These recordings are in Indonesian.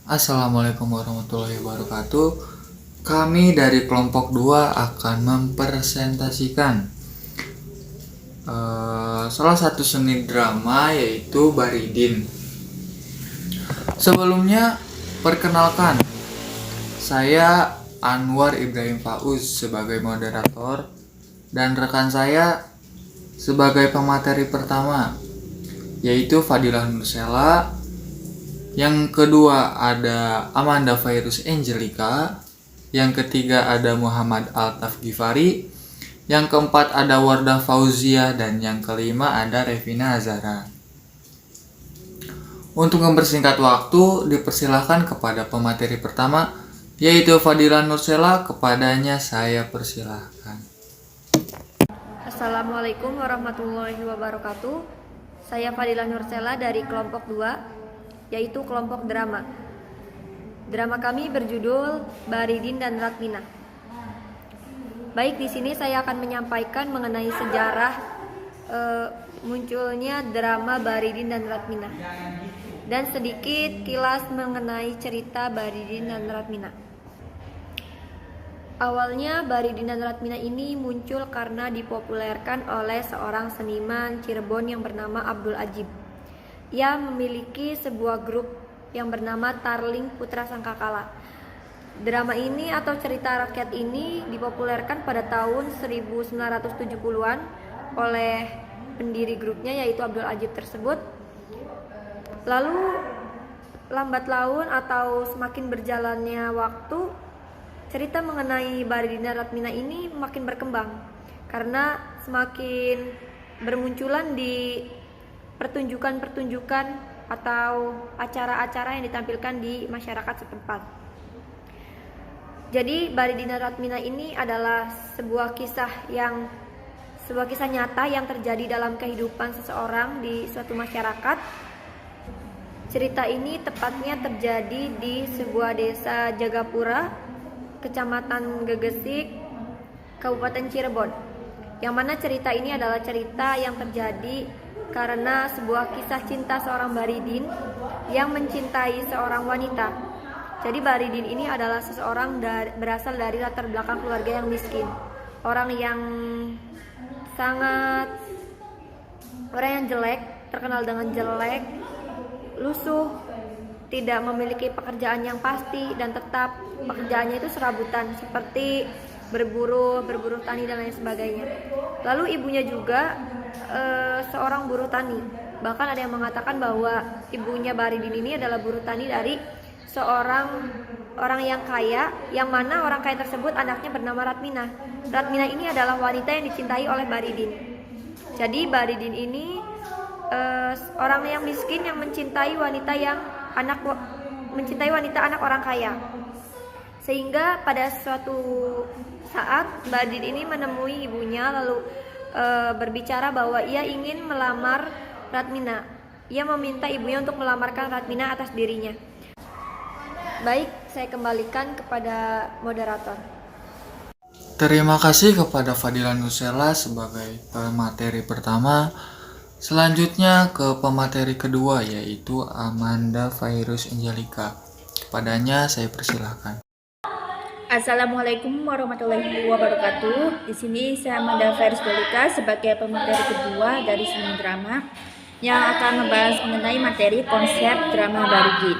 Assalamualaikum warahmatullahi wabarakatuh. Kami dari kelompok 2 akan mempresentasikan salah satu seni drama yaitu Baridin. Sebelumnya, perkenalkan, saya Anwar Ibrahim Fauz sebagai moderator dan rekan saya sebagai pemateri pertama yaitu Fadilah Nursela. Yang kedua ada Amanda Virus Angelica. Yang ketiga ada Muhammad Altaf Gifari. Yang keempat ada Wardah Fauzia. Dan yang kelima ada Revina Azara. Untuk mempersingkat waktu, dipersilahkan kepada pemateri pertama yaitu Fadilah Nursela. Kepadanya saya persilahkan. Assalamualaikum warahmatullahi wabarakatuh. Saya Fadilah Nursela dari kelompok 2, yaitu kelompok drama. Drama kami berjudul Baridin dan Ratmina. Baik, di sini saya akan menyampaikan mengenai sejarah munculnya drama Baridin dan Ratmina dan sedikit kilas mengenai cerita Baridin dan Ratmina. Awalnya Baridin dan Ratmina ini muncul karena dipopulerkan oleh seorang seniman Cirebon yang bernama Abdul Ajib. Ia memiliki sebuah grup yang bernama Tarling Putra Sangkakala. Drama ini atau cerita rakyat ini dipopulerkan pada tahun 1970-an oleh pendiri grupnya yaitu Abdul Ajib tersebut. Lalu lambat laun atau semakin berjalannya waktu, cerita mengenai Baridin dan Ratmina ini makin berkembang karena semakin bermunculan di pertunjukan-pertunjukan atau acara-acara yang ditampilkan di masyarakat setempat. Jadi Baridin dan Ratmina ini adalah sebuah kisah nyata yang terjadi dalam kehidupan seseorang di suatu masyarakat. Cerita ini tepatnya terjadi di sebuah desa Jagapura, Kecamatan Gegesik, Kabupaten Cirebon. Yang mana cerita ini adalah cerita yang terjadi karena sebuah kisah cinta seorang Baridin yang mencintai seorang wanita. Jadi Baridin ini adalah seseorang berasal dari latar belakang keluarga yang miskin, orang yang jelek, terkenal dengan jelek, lusuh, tidak memiliki pekerjaan yang pasti dan tetap pekerjaannya itu serabutan seperti berburu tani dan lain sebagainya. Lalu ibunya juga seorang buruh tani. Bahkan ada yang mengatakan bahwa ibunya Baridin ini adalah buruh tani dari seorang orang yang kaya, yang mana orang kaya tersebut anaknya bernama Ratmina. Ratmina ini adalah wanita yang dicintai oleh Baridin. Jadi Baridin ini orang yang miskin yang mencintai wanita anak orang kaya. Sehingga pada suatu saat Baridin ini menemui ibunya lalu berbicara bahwa ia ingin melamar Ratmina. Ia meminta ibunya untuk melamarkan Ratmina atas dirinya. Baik, saya kembalikan kepada moderator. Terima kasih kepada Fadilah Nursela sebagai pemateri pertama. Selanjutnya ke pemateri kedua yaitu Amanda Virus Angelica. Kepadanya saya persilahkan. Assalamualaikum warahmatullahi wabarakatuh. Di sini saya Amanda Virus Angelica sebagai pemateri kedua dari seni drama yang akan membahas mengenai materi konsep drama Baridin.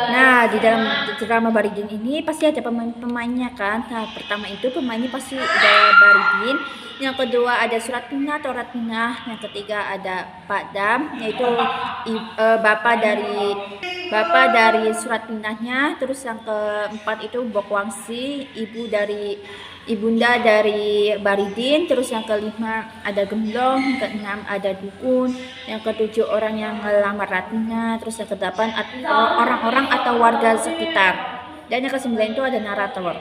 Nah, di dalam drama Baridin ini pasti ada pemain-pemainnya kan. Nah, pertama itu pemainnya pasti ada Baridin, yang kedua ada Suratmina atau Ratmina, yang ketiga ada Pak Dam, yaitu bapak dari Suratminahnya. Terus yang keempat itu Bokwangsi, ibunda dari Baridin. Terus yang kelima ada Gemblong, yang keenam ada Dukun, yang ketujuh orang yang ngelamar Ratmina. Terus yang kedelapan orang-orang atau warga sekitar, dan yang kesembilan itu ada narator.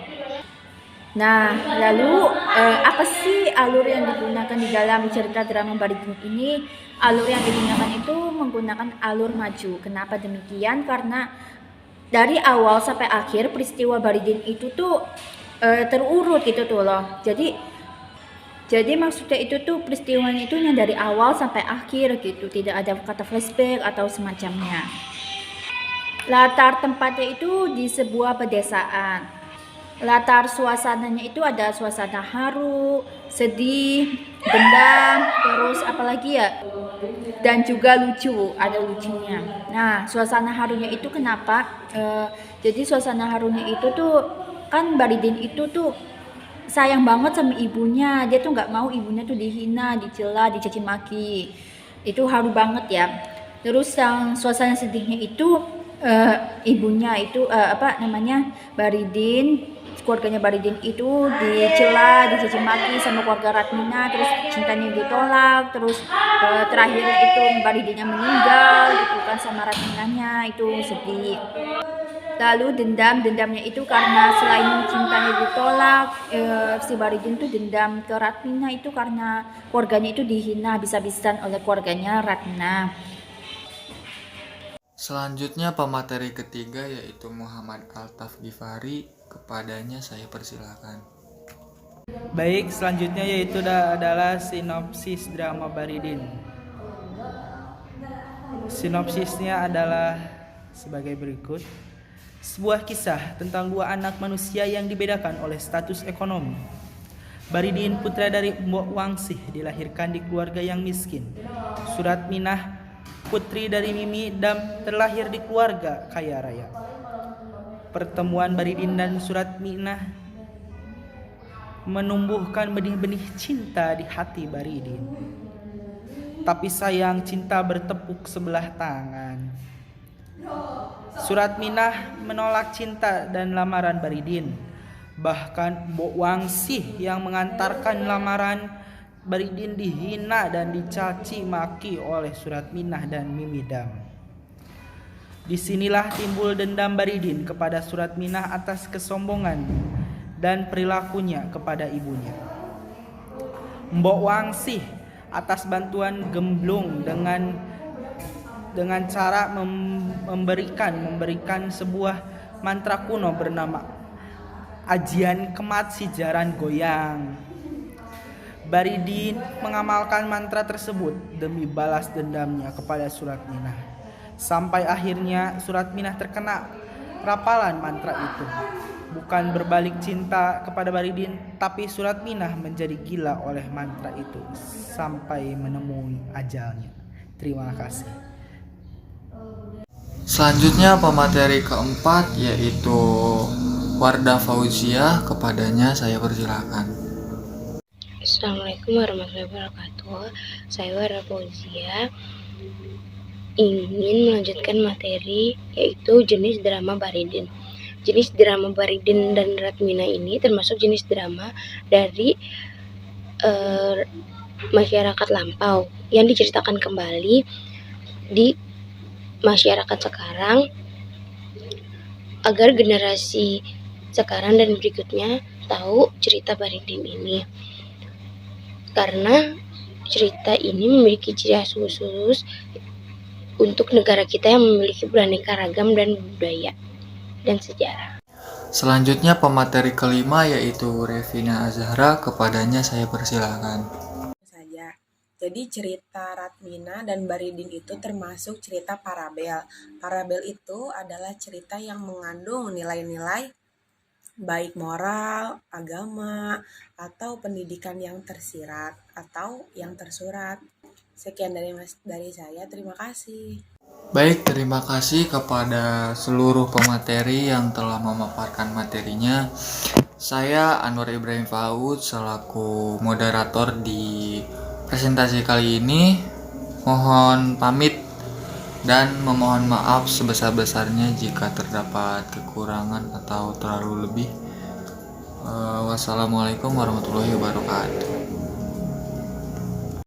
Nah, lalu apa sih alur yang digunakan di dalam cerita drama Baridin ini? Alur yang digunakan itu menggunakan alur maju. Kenapa demikian? Karena dari awal sampai akhir peristiwa Baridin itu tuh terurut gitu tuh loh. Jadi maksudnya itu tuh peristiwanya itu yang dari awal sampai akhir gitu, tidak ada kata flashback atau semacamnya. Latar tempatnya itu di sebuah pedesaan. Latar suasananya itu ada suasana haru, sedih, dendam, terus apalagi ya? Dan juga lucu, ada lucunya. Nah, suasana harunya itu kenapa? Jadi suasana harunya itu tuh kan Baridin itu tuh sayang banget sama ibunya. Dia tuh nggak mau ibunya tuh dihina, dicela, dicaci maki. Itu haru banget ya. Terus yang suasana sedihnya itu ibunya itu Baridin, keluarganya Baridin itu dicela, dicaci maki sama keluarga Ratmina, terus cintanya ditolak, terus terakhirnya itu Baridinnya meninggal gitu kan sama Ratminanya, itu sedih. Lalu dendamnya itu karena selain cintanya ditolak, si Baridin tuh dendam ke Ratmina itu karena keluarganya itu dihina habis-habisan oleh keluarganya Ratmina. Selanjutnya pemateri ketiga yaitu Muhammad Altaf Ghifari, kepadanya saya persilakan. Baik, selanjutnya yaitu adalah sinopsis drama Baridin. Sinopsisnya adalah sebagai berikut. Sebuah kisah tentang dua anak manusia yang dibedakan oleh status ekonomi. Baridin, putra dari Mbok Wangsih, dilahirkan di keluarga yang miskin. Suratminah, putri dari Mimi Dam, terlahir di keluarga kaya raya. Pertemuan Baridin dan Suratminah menumbuhkan benih-benih cinta di hati Baridin. Tapi sayang, cinta bertepuk sebelah tangan. Suratminah menolak cinta dan lamaran Baridin. Bahkan Mbok Wangsih yang mengantarkan lamaran Baridin dihina dan dicaci maki oleh Suratminah dan Mimi Dam. Disinilah timbul dendam Baridin kepada Suratminah atas kesombongan dan perilakunya kepada ibunya. Mbok Wangsih atas bantuan Gemblong dengan cara memberikan sebuah mantra kuno bernama Ajian Kemat Sijaran Goyang. Baridin mengamalkan mantra tersebut demi balas dendamnya kepada Suratminah. Sampai akhirnya Suratminah terkena rapalan mantra itu. Bukan berbalik cinta kepada Baridin, tapi Suratminah menjadi gila oleh mantra itu sampai menemui ajalnya. Terima kasih. Selanjutnya pemateri keempat yaitu Wardah Fauziah, kepadanya saya persilakan. Assalamualaikum warahmatullahi wabarakatuh. Saya Wardah Fauziah ingin melanjutkan materi yaitu jenis drama Baridin. Jenis drama Baridin dan Ratmina ini termasuk jenis drama dari masyarakat lampau yang diceritakan kembali di masyarakat sekarang agar generasi sekarang dan berikutnya tahu cerita Baridin ini. Karena cerita ini memiliki ciri khas khusus untuk negara kita yang memiliki beraneka ragam dan budaya dan sejarah. Selanjutnya pemateri kelima yaitu Revina Azhara, kepadanya saya persilakan. Saja. Jadi cerita Ratmina dan Baridin itu termasuk cerita parabel. Parabel itu adalah cerita yang mengandung nilai-nilai baik moral, agama, atau pendidikan yang tersirat atau yang tersurat. Sekian dari saya, terima kasih. Baik, terima kasih kepada seluruh pemateri yang telah memaparkan materinya. Saya Anwar Ibrahim Faud selaku moderator di presentasi kali ini. Mohon pamit dan memohon maaf sebesar-besarnya jika terdapat kekurangan atau terlalu lebih. Wassalamualaikum warahmatullahi wabarakatuh.